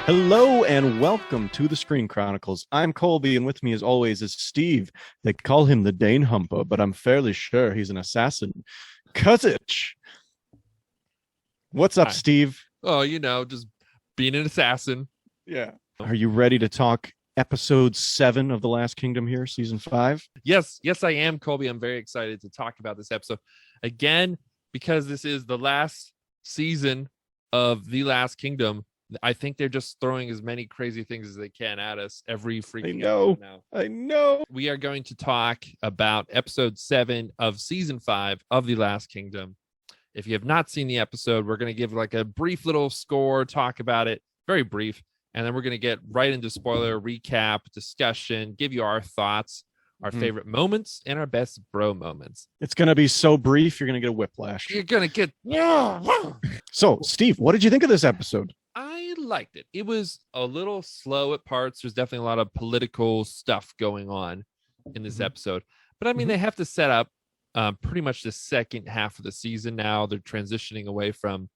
Hello and welcome to the Screen Chronicles. I'm Colby, and with me as always is Steve. They call him the Dane Humper, but I'm fairly sure he's an assassin. Kuzich. What's up, Hi. Steve? Oh, just being an assassin. Yeah. Are you ready to talk episode 7 of The Last Kingdom here, season 5? Yes, I am, Colby. I'm very excited to talk about this episode again because this is the last season of The Last Kingdom. I think they're just throwing as many crazy things as they can at us every freaking episode now. I know. We are going to talk about episode 7 of season 5 of The Last Kingdom. If you have not seen the episode, we're going to give like a brief little score, talk about it, very brief, and then we're going to get right into spoiler recap, discussion, give you our thoughts, our favorite moments, and our best bro moments. It's going to be so brief, you're going to get a whiplash. You're going to get... So, Steve, what did you think of this episode? I liked it. It was a little slow at parts. There's definitely a lot of political stuff going on in this episode. But I mean, they have to set up pretty much the second half of the season now. They're transitioning away from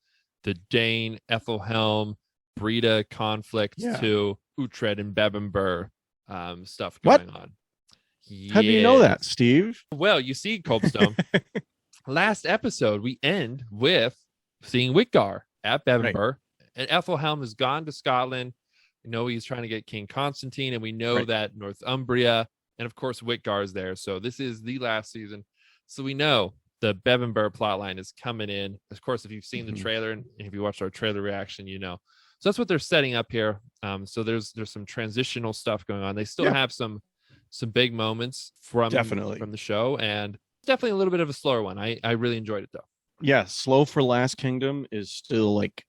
the Dane, Ethelhelm, Brida conflict to Uhtred and Bebbanburg stuff going on. How do you know that, Steve? Well, you see, Coldstone, last episode, we end with seeing Witgar at Bebbanburg. Right. And Ethelhelm has gone to Scotland. We know he's trying to get King Constantine, and we know that Northumbria, and of course Witgar is there. So this is the last season. So we know the Bebbanburg plotline is coming in. Of course, if you've seen the trailer and if you watched our trailer reaction, you know. So that's what they're setting up here. So there's some transitional stuff going on. They still have some big moments from the show, and definitely a little bit of a slower one. I really enjoyed it though. Yeah, slow for Last Kingdom is still like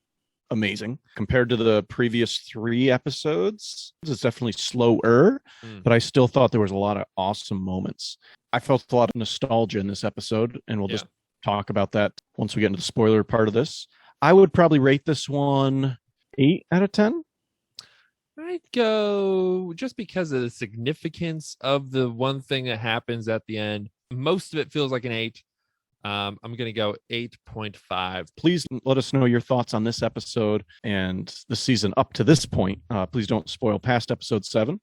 amazing compared to the previous 3 episodes. It's definitely slower, but I still thought there was a lot of awesome moments. I felt a lot of nostalgia in this episode, and we'll just talk about that once we get into the spoiler part of this. I would probably rate this one 8 out of 10. I'd go, just because of the significance of the one thing that happens at the end, most of it feels like an 8. I'm going to go 8.5. Please let us know your thoughts on this episode and the season up to this point. Please don't spoil past episode 7.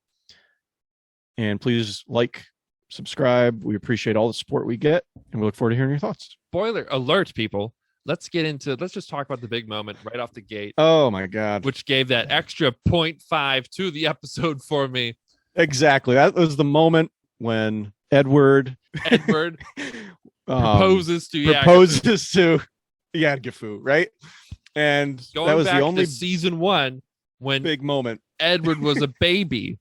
And please like, subscribe. We appreciate all the support we get, and we look forward to hearing your thoughts. Spoiler alert, people. Let's just talk about the big moment right off the gate. Oh, my God. Which gave that extra 0.5 to the episode for me. Exactly. That was the moment when Edward proposes to Yadgifu, right? And going that was back the only to season 1 when big moment. Edward was a baby,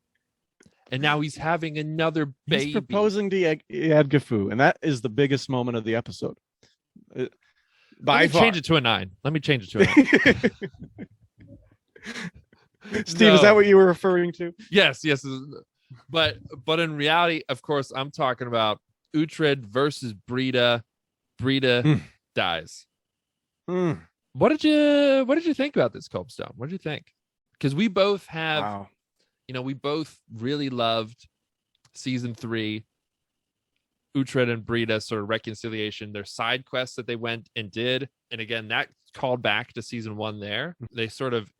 and now he's having another baby. He's proposing to Yadgifu, and that is the biggest moment of the episode. Change it to a 9. Let me change it to a 9. Steve, is that what you were referring to? Yes. But in reality, of course, I'm talking about Uhtred versus Brida. Brida dies. What did you think about this, Copestone? What did you think? Because we both have, we both really loved season 3, Uhtred and Brida sort of reconciliation, their side quests that they went and did. And again, that called back to season 1 there. They sort of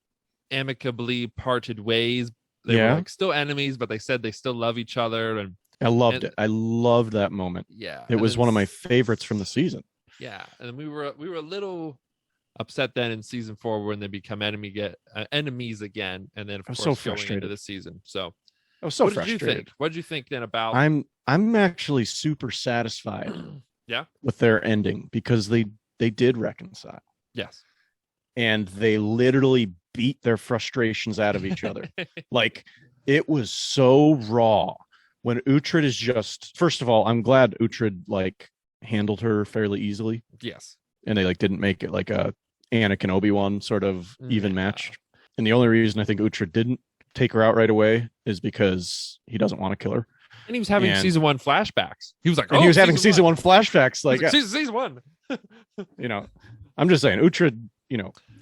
amicably parted ways. They were like still enemies, but they said they still love each other. And I loved it. I loved that moment. Yeah. It was one of my favorites from the season. Yeah. And we were a little upset then in season 4 when they become enemies again. And then of course so going frustrated into the season. So I was so what frustrated. Did you think? What did you think then about? I'm actually super satisfied with their ending, because they did reconcile. Yes. And they literally beat their frustrations out of each other. Like, it was so raw when Uhtred is just, first of all, I'm glad Uhtred like handled her fairly easily. Yes. And they like didn't make it like a Anakin Obi-Wan sort of even match. And the only reason I think Uhtred didn't take her out right away is because he doesn't want to kill her. And he was having season 1 flashbacks. He was like, he was having season 1 flashbacks. Like, season 1. I'm just saying, Uhtred,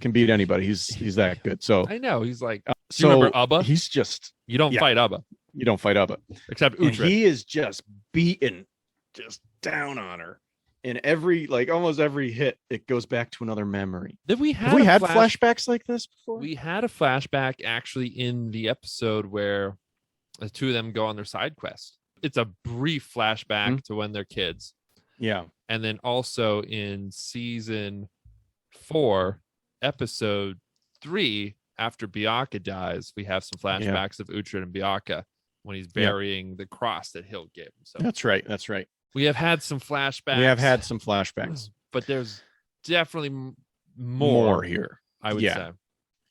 can beat anybody. He's that good. So I know he's like. Do you remember Ubba? He's just you don't fight Ubba. You don't fight Ubba, except Uhtred. And he is just beaten, just down on her. in every almost every hit, it goes back to another memory. Have we had flashbacks like this before? We had a flashback actually in the episode where the two of them go on their side quest. It's a brief flashback to when they're kids. Yeah. And then also in season 4, episode 3, after Bianca dies, we have some flashbacks of Uhtred and Bianca when he's burying the cross that Hild gave him. So That's right. We have had some flashbacks. But there's definitely more here, I would say.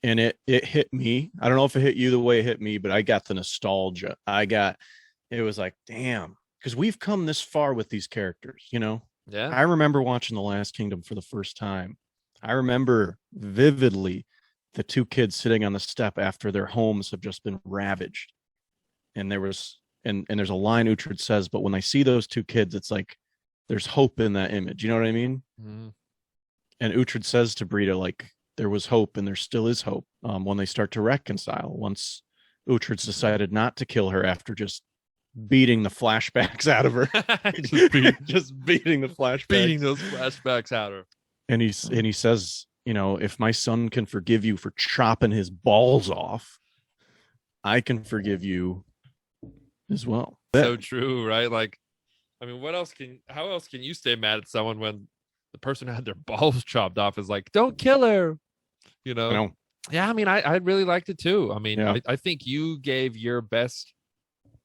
And it hit me. I don't know if it hit you the way it hit me, but I got the nostalgia. It was like, damn, because we've come this far with these characters, you know? Yeah. I remember watching The Last Kingdom for the first time. I remember vividly the two kids sitting on the step after their homes have just been ravaged. And there's a line Uhtred says, but when I see those two kids, it's like there's hope in that image. You know what I mean? Mm-hmm. And Uhtred says to Brida, like, there was hope and there still is hope when they start to reconcile. Once Uhtred's decided not to kill her after just beating the flashbacks out of her. just beating the flashbacks. Beating those flashbacks out of her. And he says, you know, if my son can forgive you for chopping his balls off, I can forgive you as well. So true, right? Like, I mean, how else can you stay mad at someone when the person who had their balls chopped off is like, don't kill her, you know? Yeah, I mean, I really liked it too. I mean, I think you gave your best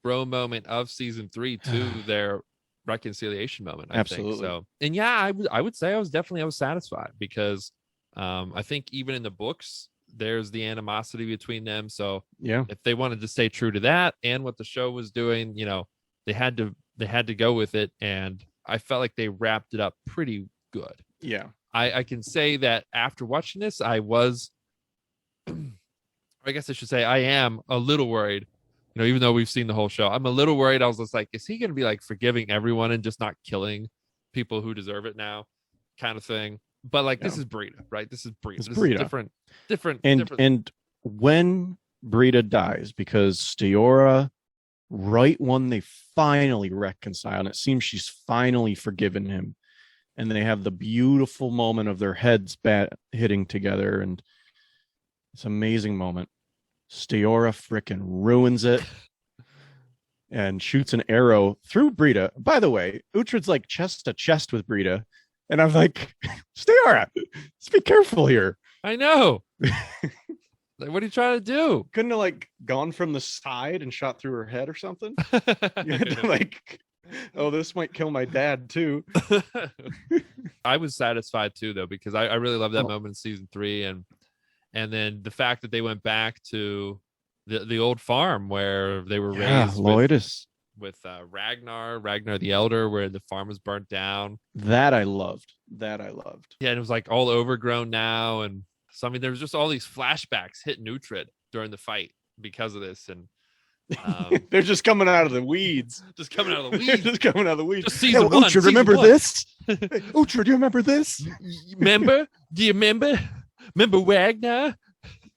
bro moment of season 3 to their reconciliation moment. I think so. And yeah, I would say I was satisfied because I think even in the books, there's the animosity between them. So yeah, if they wanted to stay true to that and what the show was doing, you know, they had to go with it. And I felt like they wrapped it up pretty good. Yeah. I can say that after watching this, I was, I guess I should say I am a little worried, you know, even though we've seen the whole show, I'm a little worried. I was just like, is he going to be like forgiving everyone and just not killing people who deserve it now kind of thing? But like, this is Brida, right? This is Brida. This is different. And when Brida dies, because Steora, right when they finally reconcile, and it seems she's finally forgiven him, and they have the beautiful moment of their heads hitting together, and it's an amazing moment. Steora frickin' ruins it and shoots an arrow through Brida. By the way, Uhtred's like chest to chest with Brida, and I'm like, Steora, let's be careful here. I know. Like, what are you trying to do? Couldn't have like gone from the side and shot through her head or something? You had to like, oh, this might kill my dad too. I was satisfied too, though, because I really love that moment in season 3, and then the fact that they went back to the old farm where they were raised with Ragnar the Elder, where the farm was burnt down. That I loved. Yeah, and it was like all overgrown now, and so I mean, there's just all these flashbacks hitting Uhtred during the fight because of this, and they're just coming out of the weeds. Just coming out of the weeds. Just season 1. Uhtred, remember this? Uhtred, do you remember this? Remember? Do you remember? Remember Ragnar?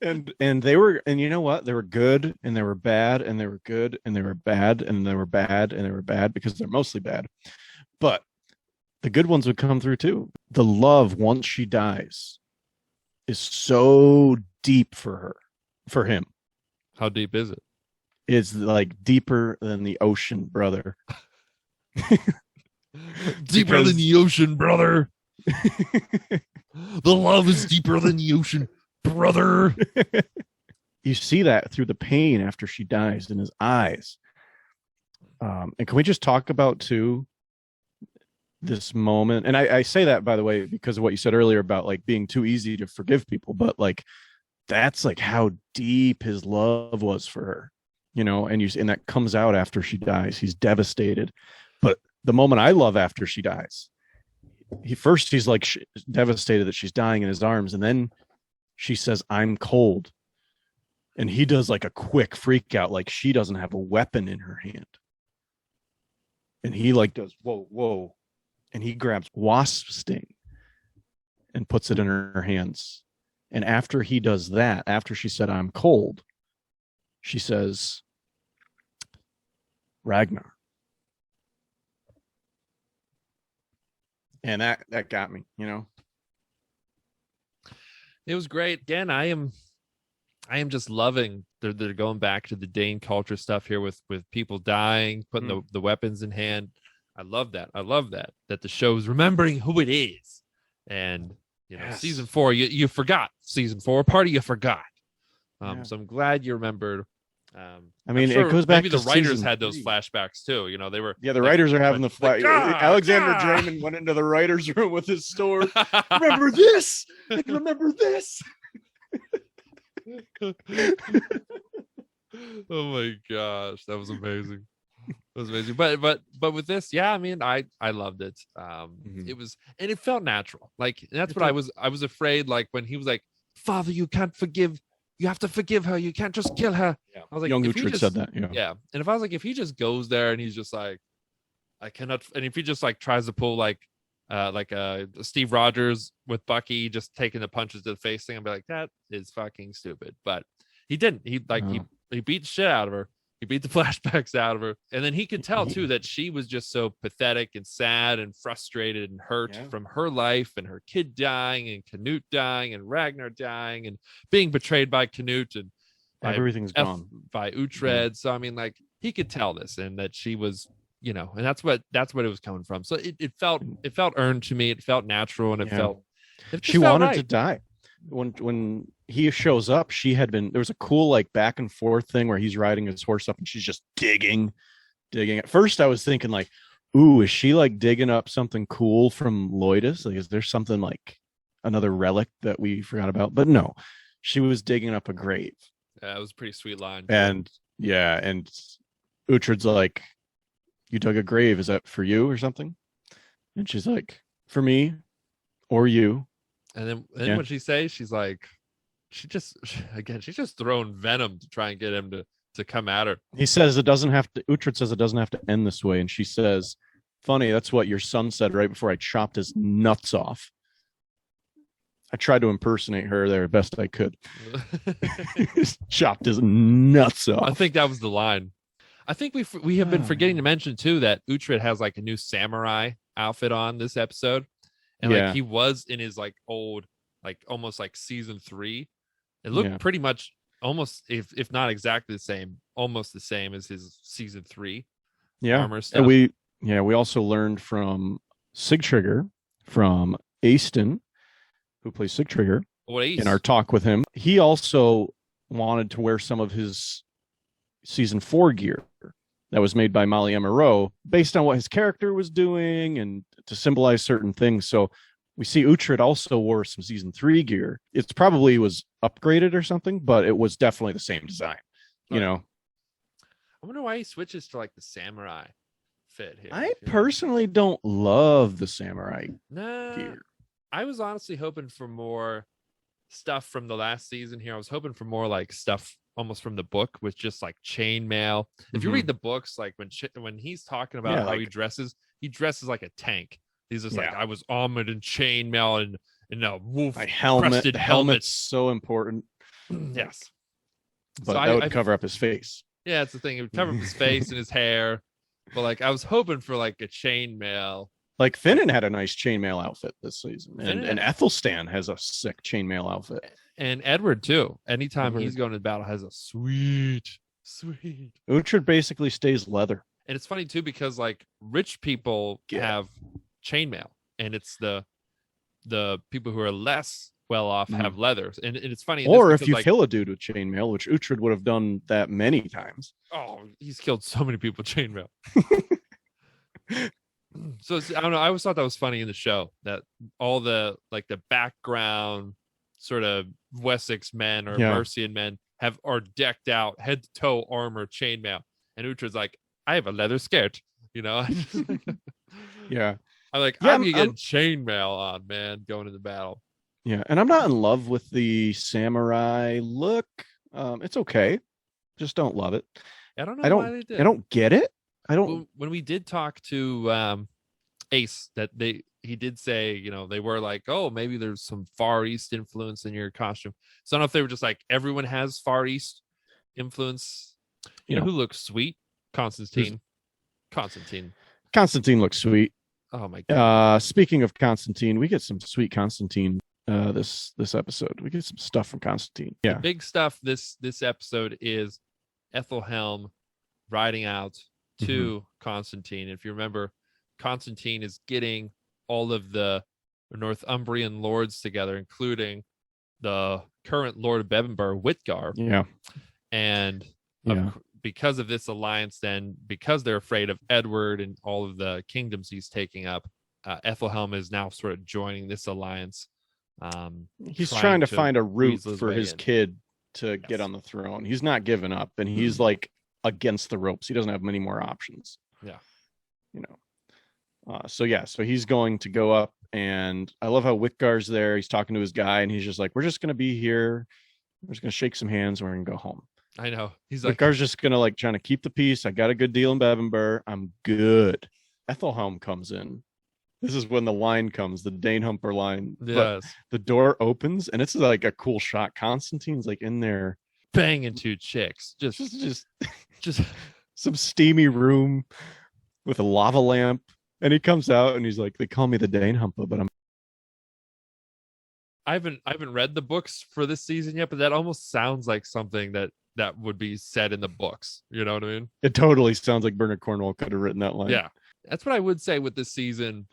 And they were, and you know what? They were good, and they were bad, and they were good, and they were bad, and they were bad, and they were bad, because they're mostly bad. But the good ones would come through too. The love, once she dies, is so deep for him. How deep is it? It's like deeper than the ocean, brother. Deeper than the ocean, brother. The love is deeper than the ocean, brother. You see that through the pain after she dies in his eyes. And can we just talk about too this moment? And I say that, by the way, because of what you said earlier about like being too easy to forgive people, but like that's like how deep his love was for her, you know. And that comes out after she dies. He's devastated. But the moment I love after she dies, he's like devastated that she's dying in his arms, and then she says, "I'm cold," and he does like a quick freak out, like she doesn't have a weapon in her hand, and he like does whoa, and he grabs wasp sting and puts it in her hands. And after he does that, after she said, "I'm cold," she says, "Ragnar." And that got me, you know. It was great. Again, I am just loving they're going back to the Dane culture stuff here with people dying, putting the weapons in hand. I love that. That the show's remembering who it is. And season 4, you forgot season 4 party, you forgot. So I'm glad you remembered. I mean, it goes back maybe to the writers season had those 3. flashbacks too. They were the writers are having the flash. Alexander God. Draymond went into the writers' room with his sword. Remember this? Like, remember this? Oh my gosh, that was amazing. It was amazing. But with this, yeah, I mean, I loved it. It was, and it felt natural. Like, that's what I was afraid, like when he was like, "Father, you can't forgive. You have to forgive her. You can't just kill her." Yeah. I was like, young Uhtred said that. Yeah. And if I was like, if he just goes there and he's just like, I cannot, and if he just like tries to pull like Steve Rogers with Bucky just taking the punches to the face thing, I'd be like, that is fucking stupid. But he didn't. He beat the shit out of her. He beat the flashbacks out of her. And then he could tell too that she was just so pathetic and sad and frustrated and hurt from her life and her kid dying and Canute dying and Ragnar dying and being betrayed by Canute and everything's gone by Uhtred. So I mean, like, he could tell this, and that she was, and that's what it was coming from. So it felt earned to me. It felt natural, and she wanted to die. When he shows up, there was a cool like back and forth thing where he's riding his horse up and she's just digging. At first I was thinking like, ooh, is she like digging up something cool from Loidus? Like, is there something like another relic that we forgot about? But no, she was digging up a grave. Yeah, it was a pretty sweet line. And Uhtred's like, "You dug a grave, is that for you or something?" And she's like, "For me or you." And then what she says, she's like, she's just throwing venom to try and get him to come at her. He says Uhtred says it doesn't have to end this way. And she says, "Funny, that's what your son said right before I chopped his nuts off." I tried to impersonate her there best I could. Chopped his nuts off. I think that was the line. I think we have been forgetting to mention too that Uhtred has like a new samurai outfit on this episode. And like he was in his like old, like almost like season 3. It looked pretty much almost, if not exactly the same, almost the same as his season 3 armor stuff. And we also learned from Sigtryggr, from Aestin, who plays Sigtryggr, in our talk with him. He also wanted to wear some of his season 4 gear that was made by Molly Emeraux based on what his character was doing and to symbolize certain things. So we see Uhtred also wore some season 3 gear. It's probably was upgraded or something, but it was definitely the same design, you know. I wonder why he switches to like the samurai fit here. I personally don't love the samurai gear. I was honestly hoping for more stuff from the last season here. I was hoping for more like stuff almost from the book with just like chainmail. If you read the books, like when he's talking about how he dresses like a tank. He's just like, I was armored in chainmail and a wolf. My helmet. The helmet's so important. Yes. But so that would cover up his face. Yeah, it's the thing. It would cover up his face and his hair. But like, I was hoping for like a chainmail. Like Finan had a nice chainmail outfit this season, and Ethelstan has a sick chainmail outfit, and Edward too. Anytime he's going to battle, has a sweet. Uhtred basically stays leather, and it's funny too because like rich people have chainmail, and it's the people who are less well off have leather, and it's funny. Or if you kill a dude with chainmail, which Uhtred would have done that many times. Oh, he's killed so many people with chainmail. So I don't know. I always thought that was funny in the show that all the like the background sort of Wessex men or Mercian men are decked out head to toe armor chainmail, and Uhtred's like, I have a leather skirt, you know. I'm like, I'm getting chainmail on, man, going into battle. Yeah, and I'm not in love with the samurai look. It's okay, just don't love it. I don't know why they did. I don't get it. I don't. When we did talk to Ace, that he did say, you know, they were like, oh, maybe there's some Far East influence in your costume. So I don't know if they were just like, everyone has Far East influence. You know who looks sweet? Constantine. Constantine looks sweet. Oh my god. Speaking of Constantine, we get some sweet Constantine this episode. We get some stuff from Constantine. Yeah. The big stuff this episode is Ethelhelm riding out to Constantine. If you remember, Constantine is getting all of the Northumbrian lords together, including the current Lord of Bebbanburg, Witgar. Yeah. And because of this alliance, then because they're afraid of Edward and all of the kingdoms he's taking up, Ethelhelm is now sort of joining this alliance. He's trying to find a route for his kid to get on the throne. He's not giving up, and he's like against the ropes. He doesn't have many more options. Yeah. So he's going to go up, and I love how Witgar's there. He's talking to his guy, and he's just like, we're just going to be here. We're just going to shake some hands, and we're going to go home. I know. He's like, Witgar's just going to like trying to keep the peace. I got a good deal in Bebbanburg. I'm good. Ethelhelm comes in. This is when the line comes, the Danehumper line. yes. But the door opens, and it's like a cool shot. Constantine's like in there banging two chicks. Just some steamy room with a lava lamp. And he comes out and he's like, they call me the Danehumper, but I haven't read the books for this season yet, but that almost sounds like something that would be said in the books. You know what I mean? It totally sounds like Bernard Cornwell could have written that line. Yeah. That's what I would say with this season.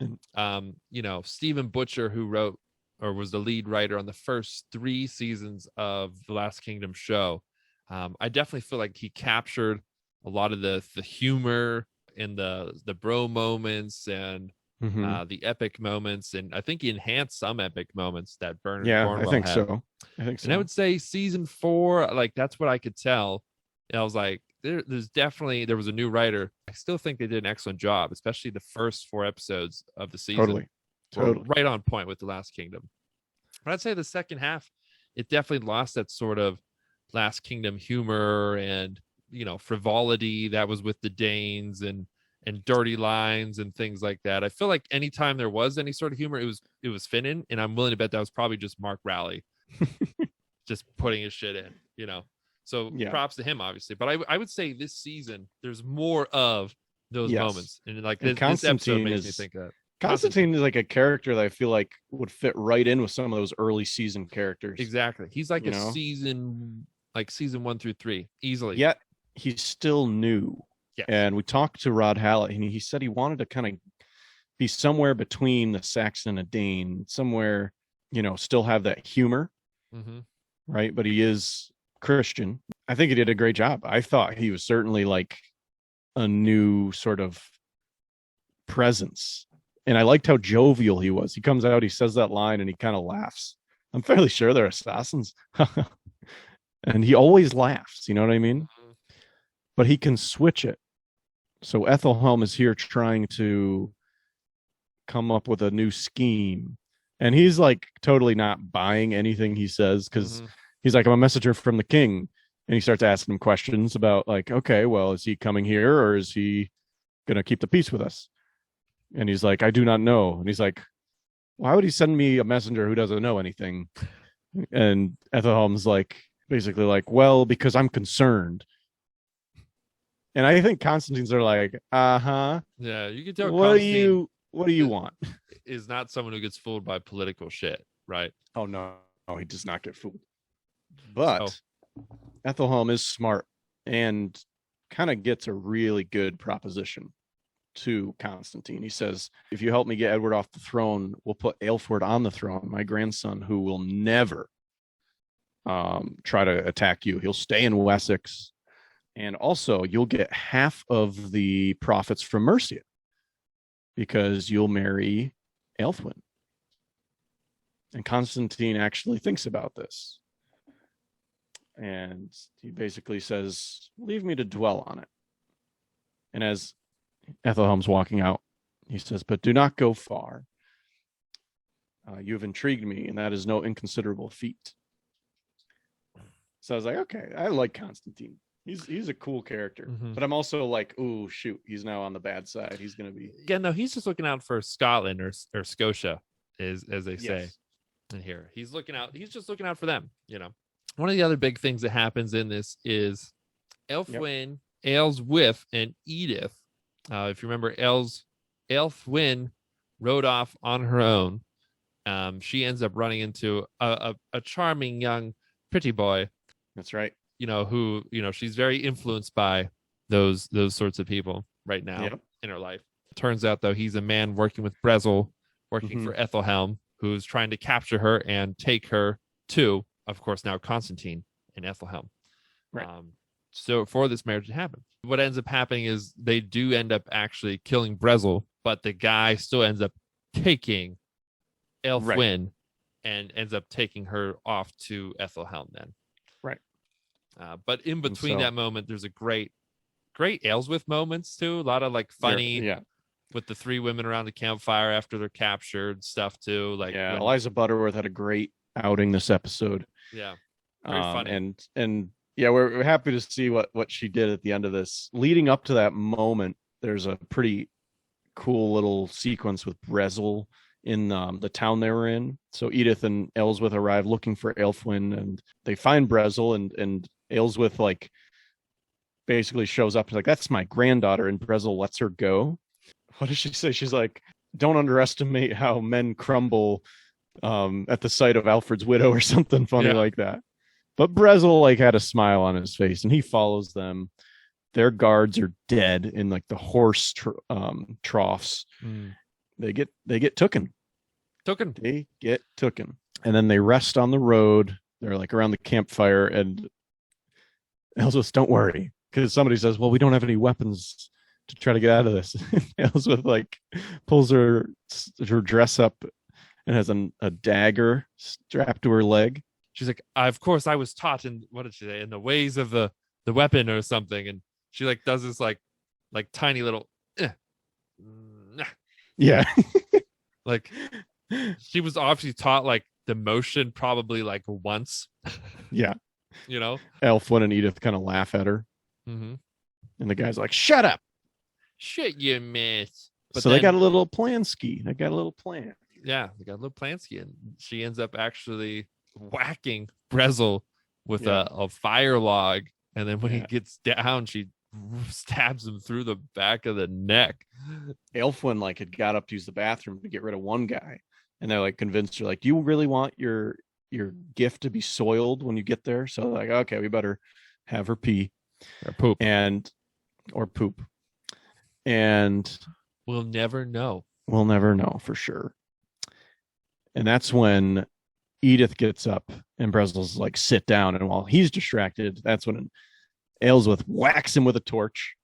Stephen Butcher, who wrote or was the lead writer on the first 3 seasons of the Last Kingdom show. I definitely feel like he captured a lot of the humor and the bro moments and the epic moments, and I think he enhanced some epic moments that Bernard Cornwell I think had. so. And I would say season 4, like that's what I could tell. And I was like, there was a new writer. I still think they did an excellent job, especially the first 4 episodes of the season. Totally. Right on point with the Last Kingdom. But I'd say the second half, it definitely lost that sort of Last Kingdom humor and frivolity that was with the Danes and dirty lines and things like that. I feel like anytime there was any sort of humor, it was Finnan, and I'm willing to bet that was probably just Mark Rowley just putting his shit in, So props to him, obviously. But I would say this season there's more of those moments, and like this episode makes me think that Constantine is like a character that I feel like would fit right in with some of those early season characters. Exactly, he's like season 1 through 3 easily. Yet he's still new. Yes. And we talked to Rod Hallett, and he said he wanted to kind of be somewhere between the Saxon and a Dane, somewhere, still have that humor, right? But he is Christian. I think he did a great job. I thought he was certainly like a new sort of presence. And I liked how jovial he was. He comes out, he says that line, and he kind of laughs. I'm fairly sure they're assassins. And he always laughs, you know what I mean? But he can switch it. So Ethelhelm is here trying to come up with a new scheme. And he's like totally not buying anything he says, because he's like, I'm a messenger from the king. And he starts asking him questions about like, okay, well, is he coming here or is he going to keep the peace with us? And he's like, I do not know. And he's like, why would he send me a messenger who doesn't know anything? And Ethelhelm's like, basically like, well, because I'm concerned. And I think Constantine's are like, yeah, you can tell. What do you want? Is not someone who gets fooled by political shit, right? Oh no, he does not get fooled. But Ethelhelm is smart and kind of gets a really good proposition to Constantine. He says, if you help me get Edward off the throne, we'll put Aelflaed on the throne, my grandson, who will never try to attack you. He'll stay in Wessex. And also, you'll get half of the profits from Mercia because you'll marry Aelflaed. And Constantine actually thinks about this. And he basically says, leave me to dwell on it. And as Ethelhelm's walking out, he says, but do not go far. You have intrigued me, and that is no inconsiderable feat. So I was like, okay, I like Constantine. He's a cool character, but I'm also like, oh shoot, he's now on the bad side. He's gonna be no, he's just looking out for Scotland or Scotia, as they say in here. He's just looking out for them. One of the other big things that happens in this is Aelswith and Edith. If you remember, Aelswith rode off on her own. She ends up running into a charming young pretty boy. That's right. Who, she's very influenced by those sorts of people right now in her life. Turns out, though, he's a man working with Brezel, working for Ethelhelm, who's trying to capture her and take her to, of course, now Constantine and Ethelhelm. Right. So for this marriage to happen, what ends up happening is they do end up actually killing Brezel, but the guy still ends up taking Aelflaed and ends up taking her off to Ethelhelm then. Right. But in between that moment, there's a great Aelswith moments too. A lot of like funny, with the three women around the campfire after they're captured stuff too. Like Eliza Butterworth had a great outing this episode. Yeah, very funny. And we're happy to see what she did at the end of this. Leading up to that moment, there's a pretty cool little sequence with Brezel in the town they were in. So Edith and Aelswith arrive looking for Aelflaed, and they find Brezel, and Aelswith like basically shows up like, that's my granddaughter, and Brezel lets her go. What does she say? She's like, don't underestimate how men crumble at the sight of Alfred's widow, or something funny like that. But Brezel like had a smile on his face, and he follows them. Their guards are dead in like the horse troughs. They get tooken. They get tooken. And then they rest on the road. They're like around the campfire, and Aelswith, don't worry, because somebody says, well, we don't have any weapons to try to get out of this. Aelswith like pulls her dress up and has a dagger strapped to her leg. She's like, of course I was taught in, what did she say, in the ways of the weapon or something. And she like does this like tiny little like she was obviously taught like the motion probably like once. Aelflaed and Edith kind of laugh at her. And the guy's like, shut up, shit you miss. But so they got a little plan-ski. They got a little plan. Yeah, they got a little plan-ski, and she ends up actually whacking Brezel with a fire log, and then when he gets down, she stabs him through the back of the neck. Aelflaed like had got up to use the bathroom to get rid of one guy, and they're like convinced her like, do you really want your gift to be soiled when you get there? So like, okay, we better have her pee or poop or poop, and we'll never know for sure. And that's when Edith gets up and Brezel's like, sit down. And while he's distracted, that's when Aelswith whacks him with a torch,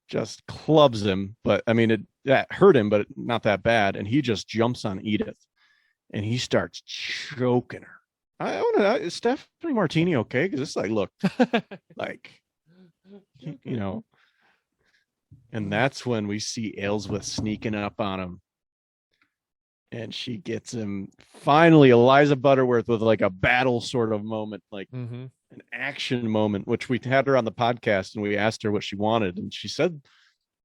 just clubs him. But I mean, that hurt him, but not that bad. And he just jumps on Edith and he starts choking her. I don't know, is Stephanie Martini okay? Because it's like, look, like, and that's when we see Aelswith sneaking up on him. And she gets him finally, Eliza Butterworth, with like a battle sort of moment, like an action moment, which we had her on the podcast and we asked her what she wanted. And she said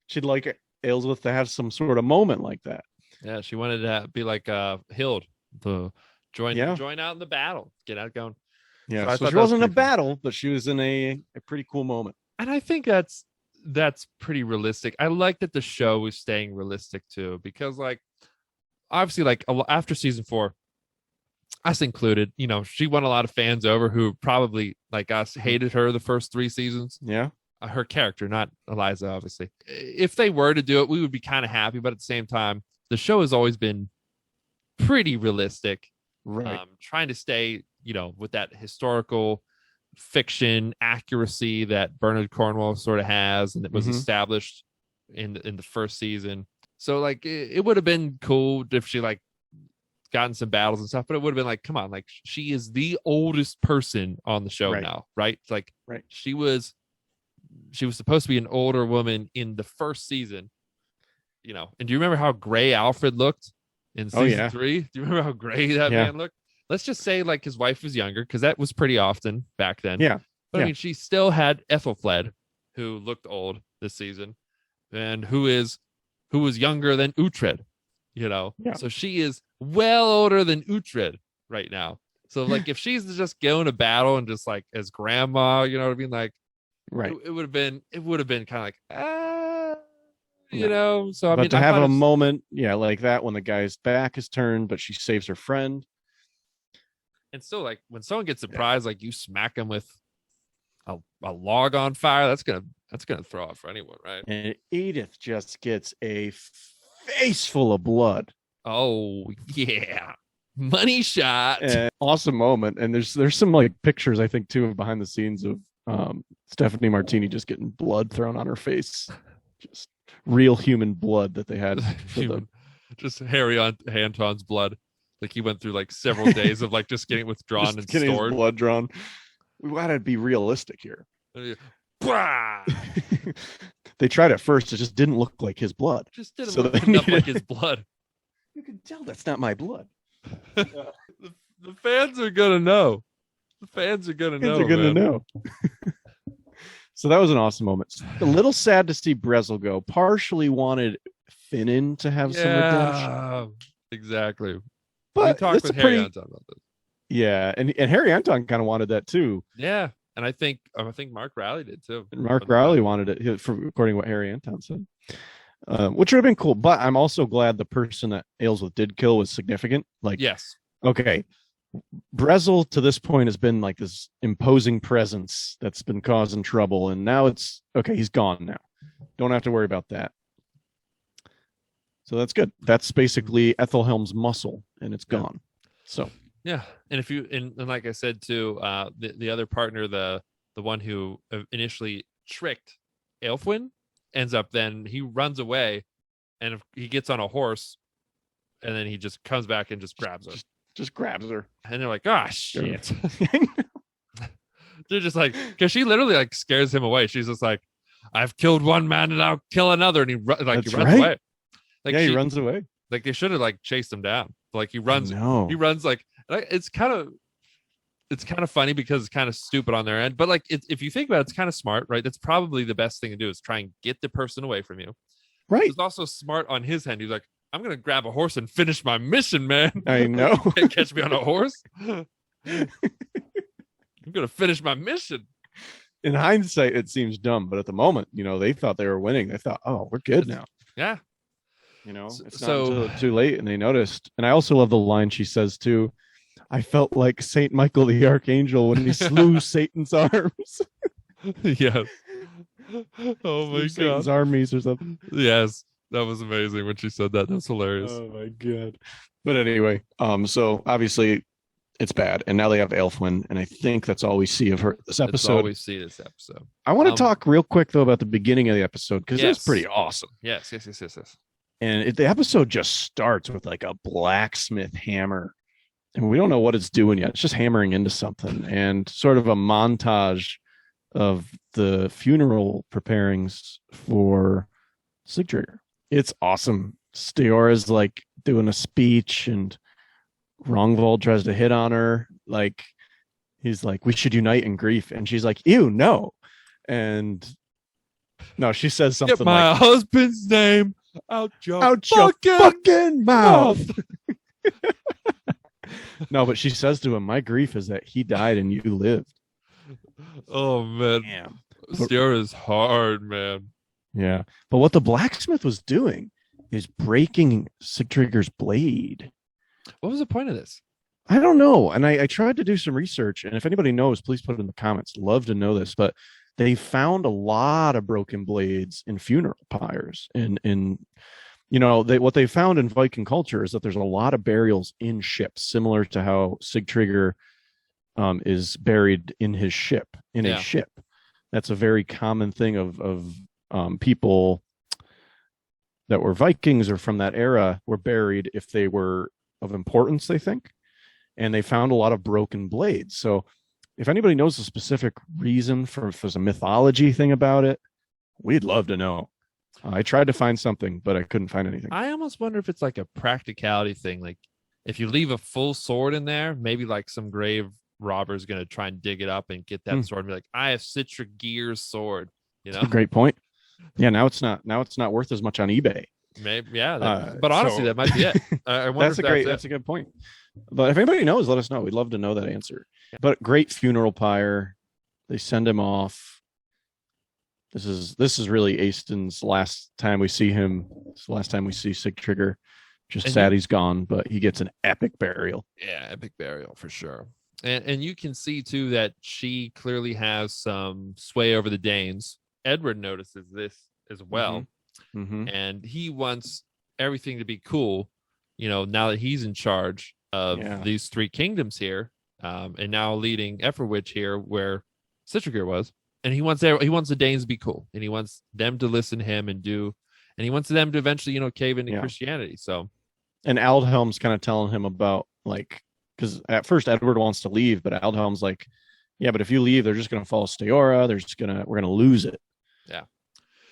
she'd like Aelswith to have some sort of moment like that. Yeah, she wanted to be like Hild, to join out in the battle, get out going. Yeah, so she wasn't in a battle, but she was in a pretty cool moment. And I think that's pretty realistic. I like that the show is staying realistic too, because like, obviously, like after season 4, us included, she won a lot of fans over who probably like us hated her the first 3 seasons. Yeah. Her character, not Eliza, obviously. If they were to do it, we would be kind of happy. But at the same time, the show has always been pretty realistic. Right. Trying to stay, with that historical fiction accuracy that Bernard Cornwell sort of has, and it was established in the first season. So like it would have been cool if she like gotten some battles and stuff, but it would have been like, come on, like she is the oldest person on the show now, right? Like she was supposed to be an older woman in the first season, And do you remember how gray Alfred looked in season 3? Do you remember how gray that man looked? Let's just say like his wife was younger, because that was pretty often back then. Yeah. But I mean, she still had Aelflaed, who looked old this season, and who was younger than Uhtred, So she is well older than Uhtred right now. So like if she's just going to battle and just like as grandma, you know what I mean? Like, it would have been kind of like, you know. So I but mean, to have a moment, like that when the guy's back is turned, but she saves her friend. And still, like when someone gets surprised, like you smack them with a log on fire, that's gonna throw off for anyone, right? And Edith just gets a face full of blood. Oh yeah, money shot. Awesome moment. And there's some like pictures I think too of behind the scenes of Stephanie Martini just getting blood thrown on her face, just real human blood that they had for just Harry Anton's blood. Like he went through like several days of like just getting it withdrawn and getting stored. His blood drawn. We gotta be realistic here. They tried at first, it just didn't look like his blood. Just didn't look enough like his blood. You can tell that's not my blood. The fans are gonna know. The fans are gonna know. So that was an awesome moment. A little sad to see Brezel go. Partially wanted Finnan to have some redemption. Exactly. But we talked with Harry Anton about this. Yeah, and Harry Anton kind of wanted that too. Yeah, and I think Mark Rowley did too. And Mark Rowley wanted it, according to what Harry Anton said, which would have been cool. But I'm also glad the person that Aelswith did kill was significant. Like, yes, okay, Brezel to this point has been like this imposing presence that's been causing trouble, and now it's okay. He's gone now. Don't have to worry about that. So that's good. That's basically Ethelhelm's muscle, and it's gone. So yeah, and if you and like I said too, the other partner, the one who initially tricked Aelfwin, ends up then he runs away, and if he gets on a horse, and then he just comes back and just grabs her. Just grabs her, and they're like, "Ah, oh, shit!" They're just like, because she literally like scares him away. She's just like, "I've killed one man, and I'll kill another," and he runs away. Like he runs away. Like they should have like chased him down. Like he runs. He runs like it's kind of funny because it's kind of stupid on their end. But like if you think about it, it's kind of smart, right? That's probably the best thing to do is try and get the person away from you. Right. It's also smart on his end. He's like, I'm gonna grab a horse and finish my mission, man. I know. Can't catch me on a horse. I'm gonna finish my mission. In hindsight, it seems dumb, but at the moment, they thought they were winning. They thought, "Oh, we're good now." Yeah. It's not until too late, and they noticed. And I also love the line she says too. I felt like Saint Michael the Archangel when he slew Satan's arms. Yes. Oh my God. Satan's armies or something. Yes. That was amazing when she said that. That's hilarious. Oh my God. But anyway, so obviously it's bad. And now they have Aelfwin, and I think that's all we see of her this episode. That's all we see this episode. I want to talk real quick though about the beginning of the episode, because it's pretty awesome. Yes. And the episode just starts with like a blacksmith hammer, and we don't know what it's doing yet. It's just hammering into something, and sort of a montage of the funeral preparings for Sigtryggr. It's awesome. Steora's like doing a speech, and Rongvold tries to hit on her. Like, he's like, "We should unite in grief," and she's like, "Ew, no." And no, she says something Get my like, husband's name out your fucking mouth. No, but she says to him, "My grief is that he died and you lived." Oh man, damn. Steora is hard, man. Yeah, but what the blacksmith was doing is breaking Sigtryggr's blade. What was the point of this? I don't know, and I tried to do some research, and if anybody knows, please put it in the comments. Love to know this, but they found a lot of broken blades in funeral pyres. What they found in Viking culture is that there's a lot of burials in ships, similar to how Sigtryggr is buried in his ship, a ship. That's a very common thing of people that were Vikings or from that era were buried if they were of importance, they think. And they found a lot of broken blades. So if anybody knows the specific reason if there's a mythology thing about it, we'd love to know. I tried to find something, but I couldn't find anything. I almost wonder if it's like a practicality thing. Like if you leave a full sword in there, maybe like some grave robber is going to try and dig it up and get that sword and be like, "I have Sigtryggr's sword." That's a great point. Yeah, now it's not worth as much on eBay. Maybe, yeah. But honestly, that might be it. I wonder that's a good point. But if anybody knows, let us know. We'd love to know that answer. Yeah. But great funeral pyre. They send him off. This is really Aeston's last time we see him. It's the last time we see Sigtryggr. Just And sad he's gone, but he gets an epic burial. Yeah, epic burial for sure. And you can see too that she clearly has some sway over the Danes. Edward notices this as well. Mm-hmm. And he wants everything to be cool, now that he's in charge of these three kingdoms here, and now leading Ephorwich here where Sigtryggr was. And he wants the Danes to be cool, and he wants them to listen to him and he wants them to eventually, cave into Christianity. So, and Aldhelm's kind of telling him about because at first Edward wants to leave, but Aldhelm's like, yeah, but if you leave, they're just going to follow Steora. We're going to lose it. Yeah.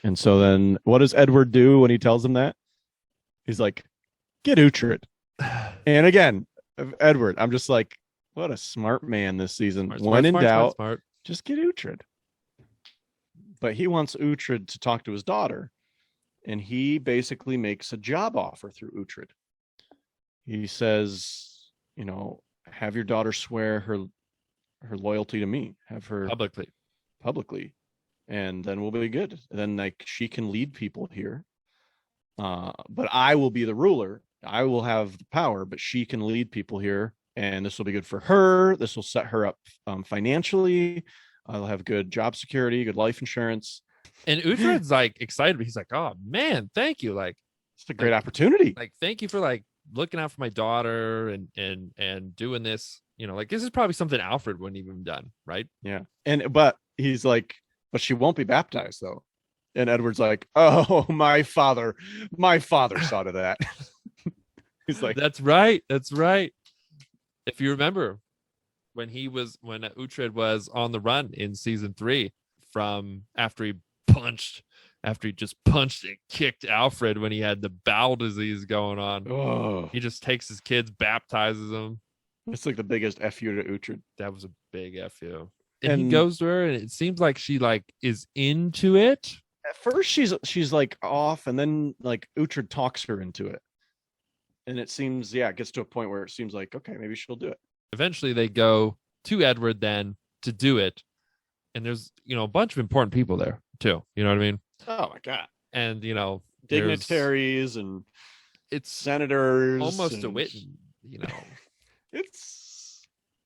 And so then what does Edward do when he tells him that? He's like, get Uhtred. And again, Edward, I'm just like, what a smart man this season. When in doubt, just get Uhtred. But he wants Uhtred to talk to his daughter, and he basically makes a job offer through Uhtred. He says, have your daughter swear her loyalty to me. Have her publicly, and then we'll be good. And then she can lead people here. But I will be the ruler. I will have the power, but she can lead people here, and this will be good for her. This will set her up financially. I'll have good job security, good life insurance. And Uhtred's excited. He's like, oh man, thank you. It's a great opportunity. Thank you for looking out for my daughter and doing this. This is probably something Alfred wouldn't even done, right? Yeah. But he's like, but she won't be baptized though. And Edward's like, oh, my father saw to that. He's like, that's right. If you remember when Uhtred was on the run in season 3 from after he just punched and kicked Alfred when he had the bowel disease going on. Oh. He just takes his kids, baptizes them. It's like the biggest FU to Uhtred. That was a big FU. And he goes to her, and it seems like she is into it. At first she's off, and then Uhtred talks her into it. And it seems, it gets to a point where it seems like, okay, maybe she'll do it. Eventually they go to Edward then to do it. And there's, a bunch of important people there too. You know what I mean? Oh my God. And, dignitaries and it's senators. Almost a Witten,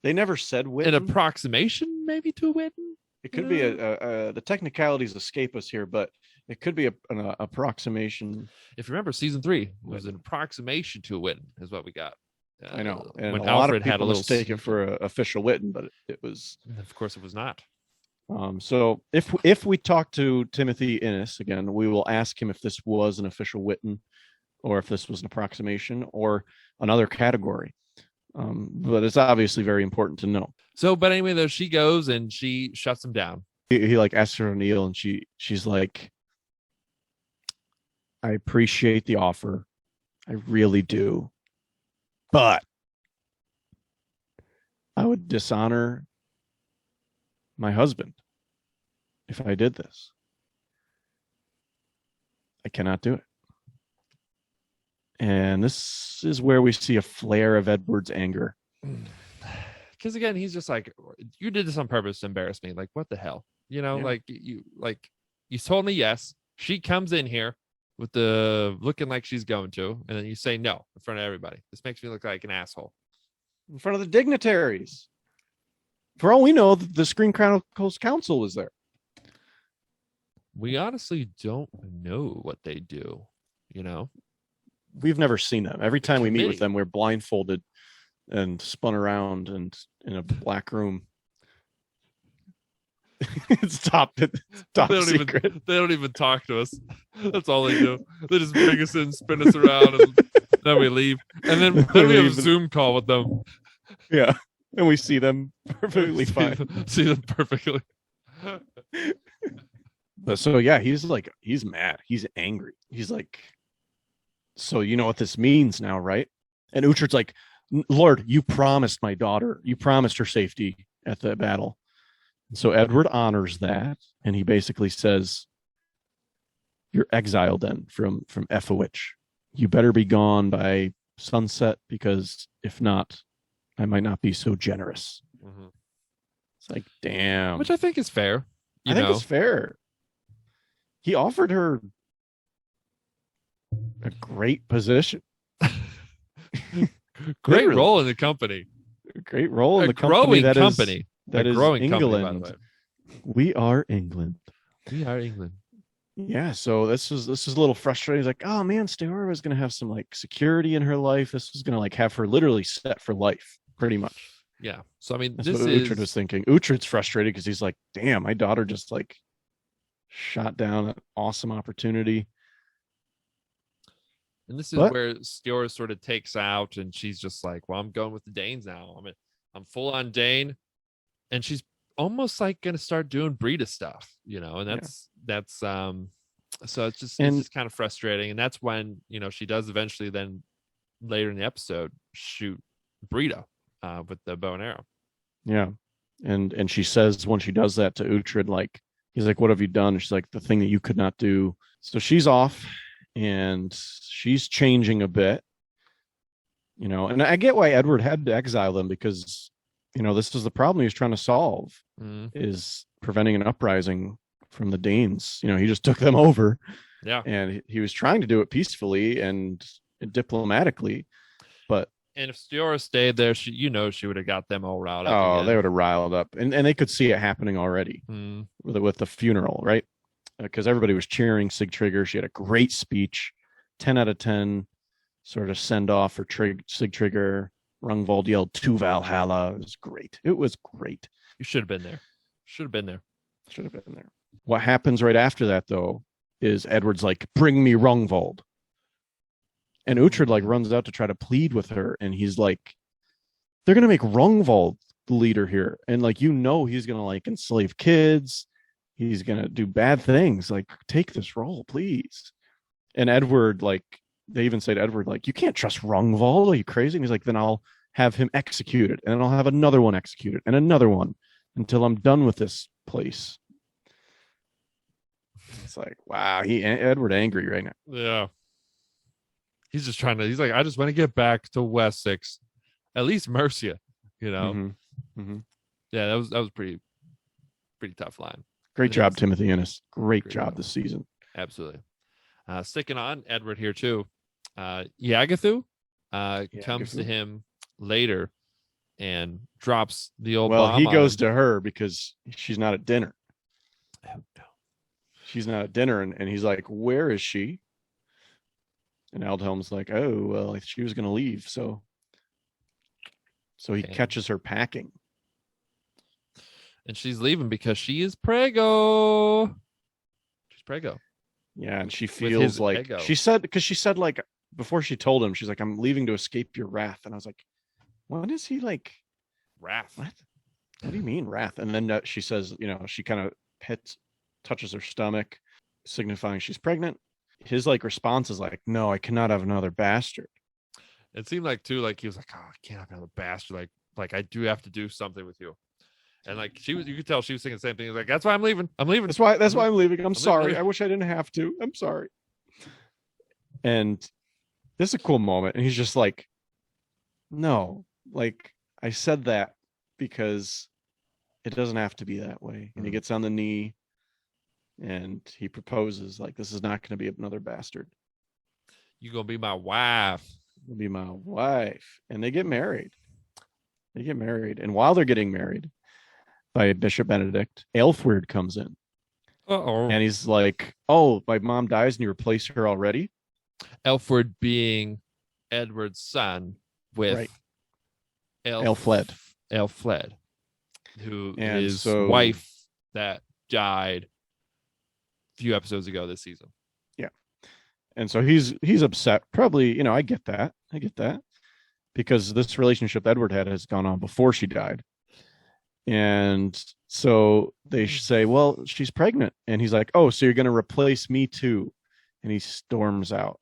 They never said Witten. An approximation maybe to a Witten? It could be the technicalities escape us here, but it could be an approximation. If you remember, season 3 was an approximation to a Witten, is what we got. I know, and when a lot Alfred of people had a little mistake it for an official Witten, but it was. Of course, it was not. So if we talk to Timothy Innes again, we will ask him if this was an official Witten, or if this was an approximation, or another category. But it's obviously very important to know. So, but anyway, though, she goes and she shuts him down. He asks her to kneel, and she's like, I appreciate the offer. I really do. But I would dishonor my husband if I did this. I cannot do it. And this is where we see a flare of Edward's anger. Because again, he's just like, you did this on purpose to embarrass me. What the hell? You told me yes. She comes in here with the looking like she's going to, and then you say no in front of everybody. This makes me look like an asshole. In front of the dignitaries. For all we know, the Screen Chronicles Council was there. We honestly don't know what they do, We've never seen them. Every time we meet with them, we're blindfolded and spun around and in a black room. It's top secret. They don't even talk to us. That's all they do. They just bring us in, spin us around, and then we leave. And then we have a Zoom call with them. Yeah. And we see them perfectly fine. See them perfectly. But so yeah, he's mad. He's angry. He's like, so you know what this means now, right? And Uhtred's like, Lord, you promised my daughter. You promised her safety at the battle. And so Edward honors that, and he basically says, you're exiled then from Ephorwich. You better be gone by sunset, because if not, I might not be so generous. Mm-hmm. It's like, damn. Which I think is fair. I think it's fair. he offered her a great position. Great Literally. role in the company. A great role in A the company growing that company. that A is growing England. company, by the way. We are England. We are England. Yeah, so this is a little frustrating. He's like, oh man, Steora was gonna have some like security in her life. This was gonna like have her literally set for life, pretty much. Yeah. So I mean, That's this what is Uhtred was thinking. Uhtred's frustrated because he's like, damn, my daughter just like shot down an awesome opportunity. And this is where Steora sort of takes out, and she's just like, well, I'm going with the Danes now. I'm full on Dane. And she's almost like going to start doing Brida stuff, and that's so it's just kind of frustrating. And that's when, she does eventually then later in the episode shoot Brida with the bow and arrow. Yeah. And she says when she does that to Uhtred, like, he's like, what have you done? She's like, the thing that you could not do. So she's off. And she's changing a bit, and I get why Edward had to exile them because, this is the problem he was trying to solve is preventing an uprising from the Danes. He just took them over. Yeah. And he was trying to do it peacefully and diplomatically. And if Steora stayed there, she would have got them all riled up. Oh, they would have riled up. And they could see it happening already with the funeral, right? Because everybody was cheering Sigtryggr. She had a great speech, 10 out of 10, sort of send off for Sigtryggr. Rungvold yelled to Valhalla. It was great. It was great. You should have been there. Should have been there. What happens right after that, though, is Edward's like, bring me Rungvold. And Uhtred like runs out to try to plead with her. And he's like, they're going to make Rungvold the leader here. And like, he's going to like enslave kids. He's going to do bad things. Like, take this role, please. And Edward, like, they even say to Edward, like, you can't trust Rungvold. Are you crazy? And he's like, then I'll have him executed. And then I'll have another one executed and another one until I'm done with this place. It's like, wow, Edward angry right now. Yeah. He's just he's like, I just want to get back to Wessex. At least Mercia, Mm-hmm. Mm-hmm. Yeah, that was pretty tough line. Great job, Timothy Innes. Great job this season. Absolutely. Sticking on Edward here too. Yagathu comes to him later and drops the old bomb. Well, he goes to her because she's not at dinner. Oh, no. She's not at dinner, and he's like, where is she? And Aldhelm's like, oh, well, she was going to leave. So he catches her packing. And she's leaving because she is prego. She's prego. Yeah, and she feels like ego. She said like before she told him, she's like, I'm leaving to escape your wrath. And I was like, what is he like? Wrath? What do you mean wrath? And then she says, she kind of touches her stomach, signifying she's pregnant. His like response is like, no, I cannot have another bastard. It seemed like too, like he was like, oh, I can't have another bastard. Like I do have to do something with you. And like you could tell she was thinking the same thing. He's like, that's why I'm leaving. That's why I'm leaving. I'm sorry. Leaving. I wish I didn't have to. I'm sorry. And this is a cool moment. And he's just like, no, like I said that because it doesn't have to be that way. And he gets on the knee and he proposes like, this is not going to be another bastard. You're going to be my wife. You'll be my wife. And they get married. And while they're getting married, by Bishop Benedict, Aelflaed comes in. Uh-oh. And he's like, oh, my mom dies and you replace her already? Aelflaed being Edward's son with Aelflaed, who is wife that died a few episodes ago this season. Yeah. And so he's upset. Probably, I get that. Because this relationship Edward had has gone on before she died. And so they say, well, she's pregnant. And he's like, oh, so you're going to replace me too. And he storms out.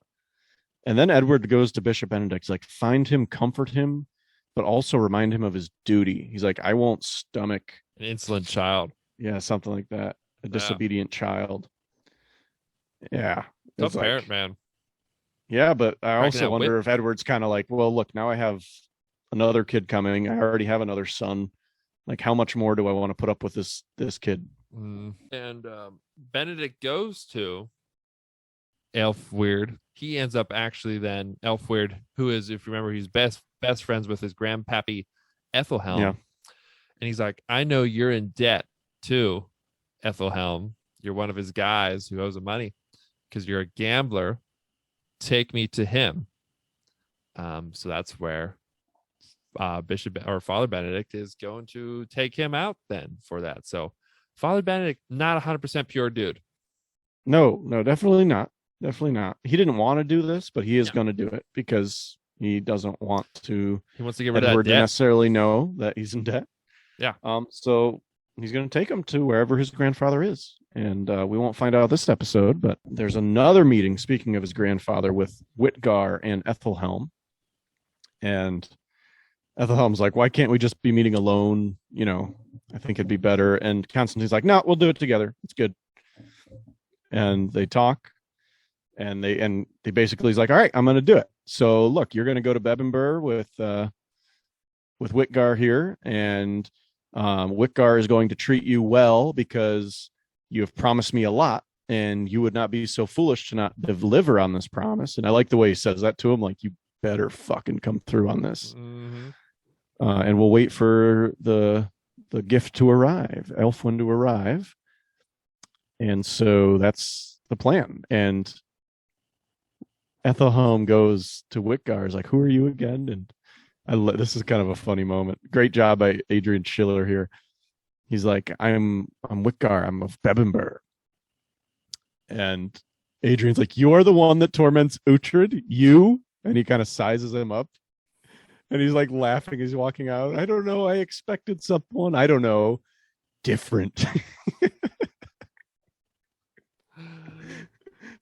And then Edward goes to Bishop Benedict. He's like, find him, comfort him, but also remind him of his duty. He's like, I won't stomach an insolent child. Yeah, something like that. A disobedient child. Yeah. Tough parent, man. Yeah, but I also wonder if Edward's kind of like, well, look, now I have another kid coming. I already have another son. Like, how much more do I want to put up with this kid? And Benedict goes to Aelflaed. He ends up actually then Aelflaed, who is, if you remember, he's best friends with his grandpappy Ethelhelm. Yeah. And he's like, I know you're in debt too, Ethelhelm. You're one of his guys who owes him money because you're a gambler. Take me to him. So that's where Bishop or Father Benedict is going to take him out then for that. So Father Benedict, not 100% pure dude. No, definitely not. Definitely not. He didn't want to do this, but he is going to do it because he doesn't want to. He wants to get rid of Edward that to debt. necessarily know that he's in debt. Yeah. So he's going to take him to wherever his grandfather is, and we won't find out this episode. But there's another meeting. Speaking of his grandfather, with Witgar and Ethelhelm, and Ethelhelm's like, "Why can't we just be meeting alone? You know, I think it'd be better." And Constantine's like, "No, we'll do it together. It's good." And they talk. And they basically he's like, all right, I'm going to do it. So look, you're going to go to Bebbanburg with Witgar here, and Witgar is going to treat you well because you have promised me a lot, and you would not be so foolish to not deliver on this promise. And I like the way he says that to him, like, you better fucking come through on this. Mm-hmm. And we'll wait for the gift to arrive, Elfwin to arrive. And so that's the plan. And Ethelhelm goes to Witgar, is like, who are you again? And this is kind of a funny moment. Great job by Adrian Schiller here. He's like, I'm Witgar, I'm of Bebbanburg. And Adrian's like, you are the one that torments Uhtred? You? And he kind of sizes him up. And he's like laughing as he's walking out. I don't know. I expected someone, I don't know, different.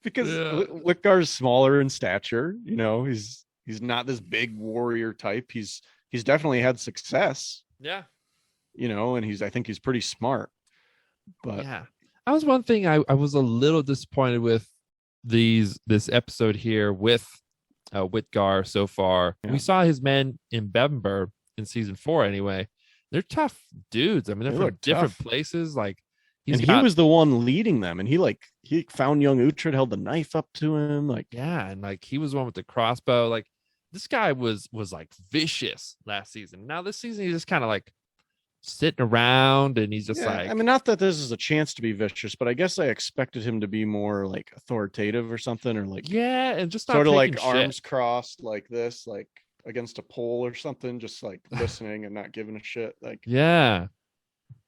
Because Witgar's smaller in stature, you know, he's not this big warrior type. He's definitely had success. Yeah. You know, and I think he's pretty smart. But yeah, that was one thing I was a little disappointed with this episode here with Witgar so far. Yeah. We saw his men in Bebbanburg in season 4 anyway. They're tough dudes. I mean, they're from different places. Like, he was the one leading them, and he found young Uhtred, held the knife up to him, like, yeah, and like he was the one with the crossbow. Like, this guy was like vicious last season. Now this season he's just kind of like sitting around, and he's just like, I mean, not that this is a chance to be vicious, but I guess I expected him to be more like authoritative or something, or like, yeah, and just sort of like arms crossed like this, like against a pole or something, just like listening and not giving a shit. Like, yeah,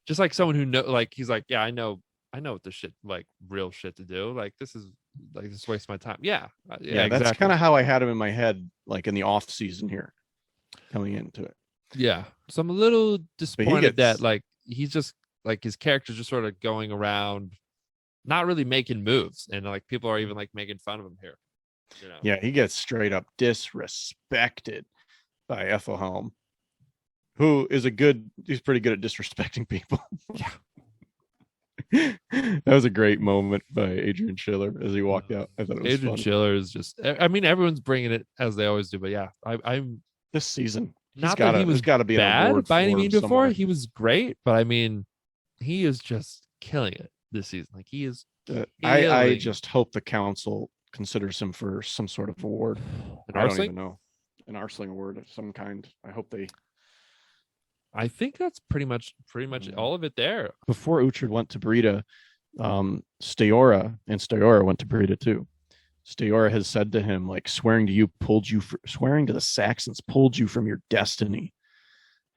just like someone who know, like, he's like, yeah, I know what the shit, like, real shit to do. Like, this is like, this waste my time. Yeah, exactly. That's kind of how I had him in my head, like in the off season here, coming into it. Yeah, so I'm a little disappointed that like he's just like, his character's just sort of going around, not really making moves, and like people are even like making fun of him here. You know? Yeah, he gets straight up disrespected by Ethelhelm, who is he's pretty good at disrespecting people. Yeah. That was a great moment by Adrian Schiller as he walked out. I thought it was Adrian funny. Schiller is just, I mean, everyone's bringing it as they always do, but yeah, I'm this season. Not that he was got to be bad by any means before. He was great, but I mean, he is just killing it this season. Like, he is. I just hope the council considers him for some sort of award. I don't even know, an Arsling award of some kind. I hope they. I think that's pretty much all of it there. Before Uhtred went to Brida, Steora went to Brida too. Steora has said to him, like, swearing to the Saxons pulled you from your destiny.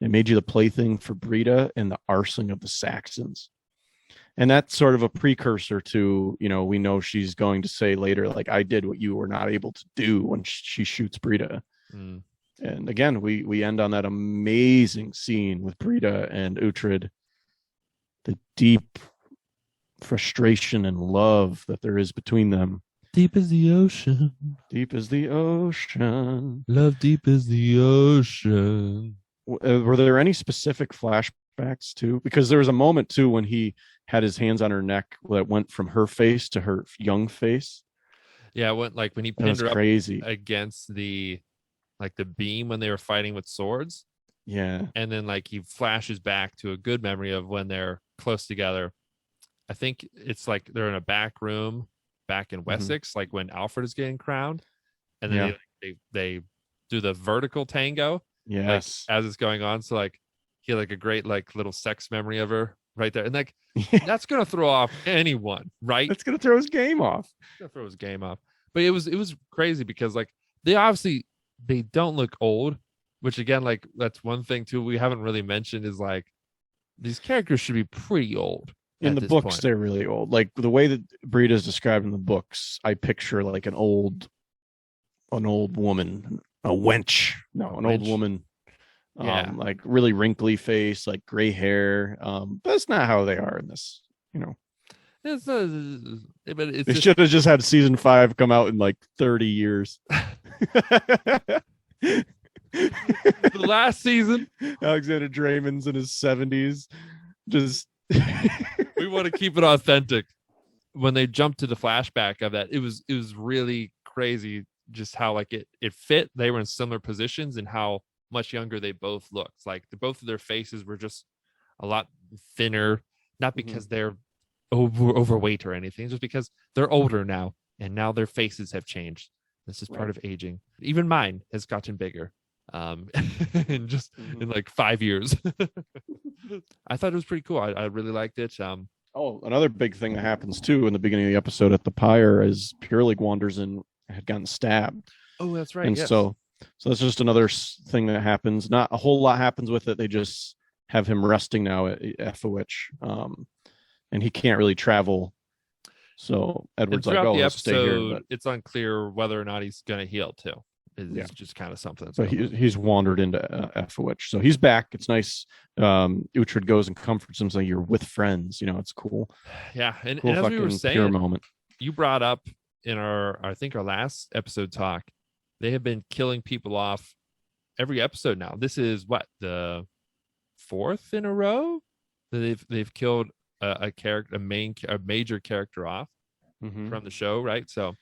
It made you the plaything for Brida and the Arsling of the Saxons. And that's sort of a precursor to, you know, we know she's going to say later, like, I did what you were not able to do, when she shoots Brida. Mm. And again, we end on that amazing scene with Brida and Uhtred, the deep frustration and love that there is between them. Deep as the ocean. Deep as the ocean. Love deep as the ocean. Were there any specific flashbacks too? Because there was a moment too when he had his hands on her neck that went from her face to her young face. Yeah, it went like when he pinned her crazy up against the beam when they were fighting with swords. Yeah. And then like he flashes back to a good memory of when they're close together. I think it's like they're in a back room back in Wessex, like when Alfred is getting crowned, and then they do the vertical tango, like Yes. as it's going on. So like he had like a great like little sex memory of her right there, and like that's gonna throw off anyone, right? That's gonna throw his game off. It's gonna throw his game off. But it was crazy because like they don't look old, which again, like that's one thing too we haven't really mentioned is like these characters should be pretty old. In the books, they're really old. Like the way that Brida is described in the books, I picture like an old woman, an old woman, like really wrinkly face, like gray hair. But that's not how they are in this. But They should have just had season 5 come out in like 30 years. The last season, Alexander Draymond's in his 70s. Just we want to keep it authentic. When they jumped to the flashback of that, it was really crazy just how like it fit. They were in similar positions and how much younger they both looked. Like both of their faces were just a lot thinner, not because they're overweight or anything, just because they're older now and now their faces have changed. This is part of aging. Even mine has gotten bigger in like 5 years. I thought it was pretty cool. I really liked it. Another big thing that happens too in the beginning of the episode at the pyre is Pure League wanders in, had gotten stabbed. Oh, that's right. And so that's just another thing that happens. Not a whole lot happens with it. They just have him resting now at Ephawich, and he can't really travel. So Edward's like, "Oh, let's stay here." But it's unclear whether or not he's going to heal too. It's just kind of something. So he's wandered into Ephawich. So he's back. It's nice. Uhtred goes and comforts him, saying, "You're with friends." It's cool. Yeah, and cool, as we were saying, pure moment. You brought up in our last episode talk, they have been killing people off every episode now. This is what, the 4th in a row that they've killed a major character off from the show, right? So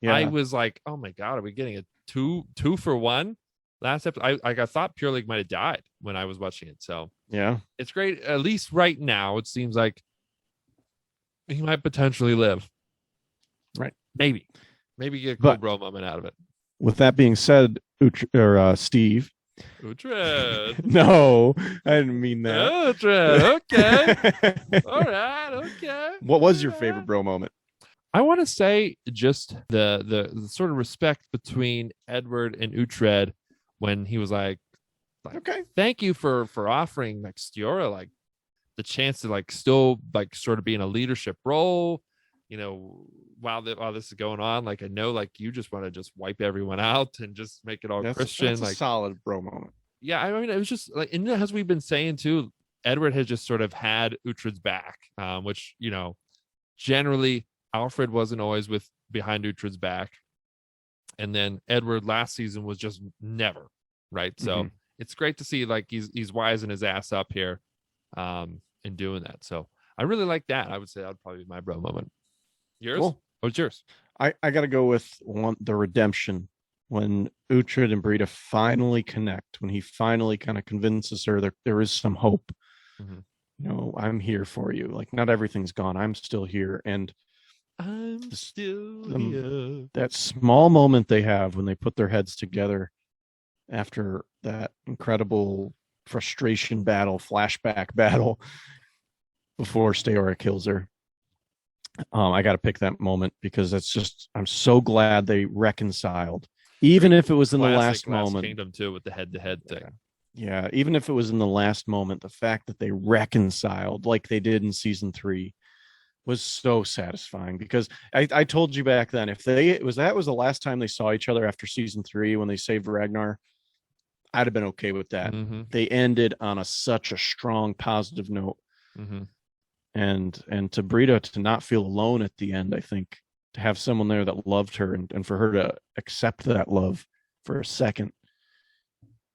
I was like, oh my god, are we getting a two for one? Last episode, I thought Pure League might have died when I was watching it. So yeah, it's great. At least right now, it seems like he might potentially live. Right? Maybe get a cool bro moment out of it. With that being said, Steve. Uhtred. No, I didn't mean that. Uhtred. Okay. All right. Okay. What was your favorite bro moment? I want to say just the sort of respect between Edward and Uhtred when he was like, okay, thank you for offering like Stiora like the chance to like still like sort of be in a leadership role, while this is going on. Like I know like you just want to just wipe everyone out and just make it all Christian. That's like a solid bro moment. Yeah, I mean it was just like, and as we've been saying too, Edward has just sort of had Uhtred's back, which generally Alfred wasn't always behind Uhtred's back, and then Edward last season was just never, right? So it's great to see like he's wising his ass up here, in doing that. So I really like that. I would say that would probably be my bro moment. Yours? Cool. What's yours? I got to go with the redemption when Uhtred and Brida finally connect. When he finally kind of convinces her there is some hope. I'm here for you. Like not everything's gone. I'm still here, and I'm still here. That small moment they have when they put their heads together after that incredible frustration battle, flashback battle before Stiora kills her. I got to pick that moment because I'm so glad they reconciled, even if it was in the last moment. Kingdom too, with the head-to-head thing. Yeah, even if it was in the last moment, the fact that they reconciled like they did in season 3 was so satisfying. Because I told you back then, if that was the last time they saw each other after season 3 when they saved Ragnar, I'd have been okay with that. They ended on such a strong positive note. And to Brida to not feel alone at the end, I think to have someone there that loved her and for her to accept that love for a second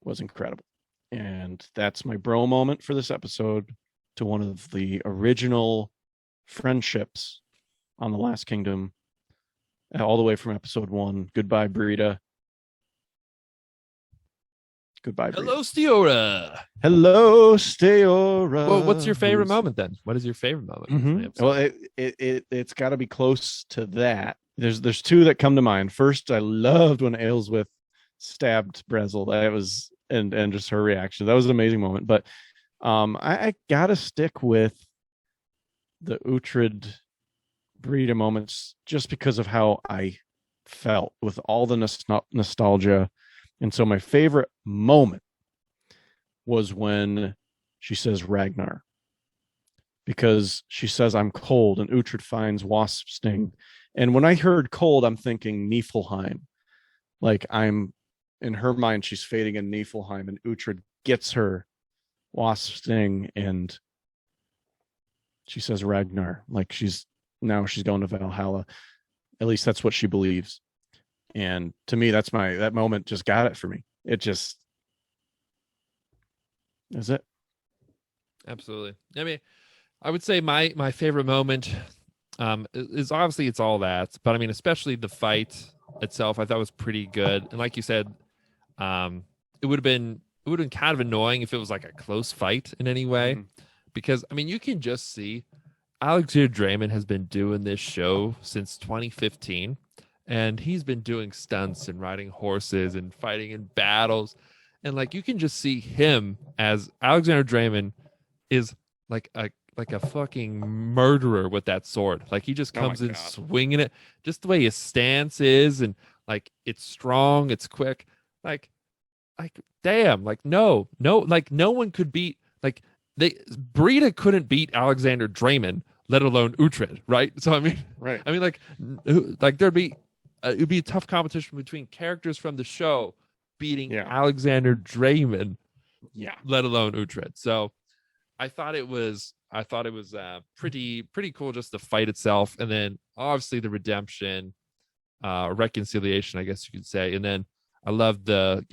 was incredible. And that's my bro moment for this episode, to one of the original friendships on The Last Kingdom, all the way from episode 1. Goodbye, Brida. Goodbye, Brida. Hello, Steora. Hello, Steora. Well, what's your favorite moment then? What is your favorite moment? Mm-hmm. Well, it's got to be close to that. There's two that come to mind. First, I loved when Aelswith stabbed Brezel. That was and just her reaction. That was an amazing moment. But I gotta stick with the Uhtred Brida moments just because of how I felt with all the nostalgia. And so my favorite moment was when she says Ragnar, because she says I'm cold and Uhtred finds wasp sting. And when I heard cold, I'm thinking Niflheim. Like I'm in her mind, she's fading in Niflheim, and Uhtred gets her wasp sting, and she says Ragnar. Like she's going to Valhalla. At least that's what she believes. And to me, that moment just got it for me. It just is it. Absolutely. I mean, I would say my favorite moment is obviously it's all that, but I mean, especially the fight itself, I thought was pretty good. And like you said, it would have been kind of annoying if it was like a close fight in any way, because I mean, you can just see Alexander Draymond has been doing this show since 2015. And he's been doing stunts and riding horses and fighting in battles. And like you can just see him as Alexander Draymond is like a fucking murderer with that sword. Like he just comes in swinging it. Just the way his stance is, and like it's strong, it's quick. Like damn, like no, like no one could beat, like Brida couldn't beat Alexander Draymond, let alone Uhtred, right? So I mean, right. I mean, like it would be a tough competition between characters from the show beating Alexander Draymond, let alone Uhtred. So I thought it was pretty cool, just the fight itself, and then obviously the redemption, reconciliation, I guess you could say. And then I love the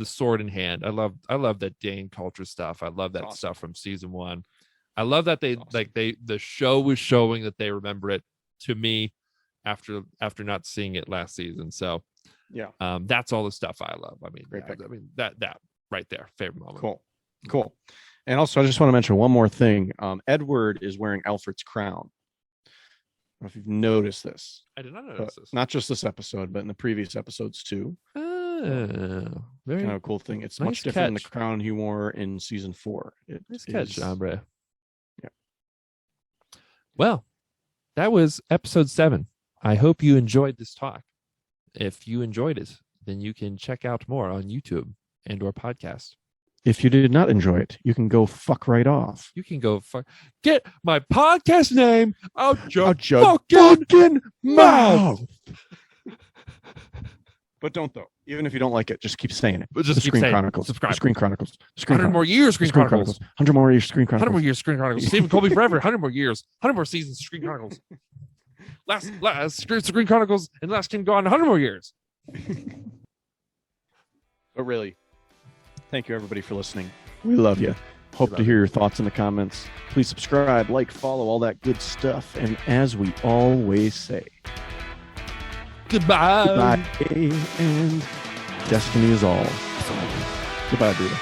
sword in hand. I love that Dane culture stuff. I love that stuff from season 1. I love that the show was showing that they remember it, to me, after not seeing it last season. So that's all the stuff I love. I mean, that right there, favorite moment. Cool. And also, I just want to mention one more thing. Edward is wearing Alfred's crown. I don't know if you've noticed this. I did not notice this. Not just this episode, but in the previous episodes too. Very kind of a cool thing. It's much different than the crown he wore in season 4. Nice catch, Ombre. Yeah. Well, that was episode 7. I hope you enjoyed this talk. If you enjoyed it, then you can check out more on YouTube and or podcast. If you did not enjoy it, you can go fuck right off. You can go fuck. Get my podcast name out your fucking mouth. But don't though. Even if you don't like it, just keep saying it. But just keep saying Chronicles. Subscribe. Screen Chronicles. 100 more years, Screen Chronicles. 100 more years, Screen Chronicles. 100 more years, Screen Chronicles. Stephen Colby forever. 100 more years. 100 more seasons, Screen Chronicles. Last Screen Chronicles and Last King go on 100 more years. But really, thank you everybody for listening. We love you. Hope to hear your thoughts in the comments. Please subscribe, like, follow, all that good stuff. And as we always say, goodbye. And destiny is all. Goodbye, Brida.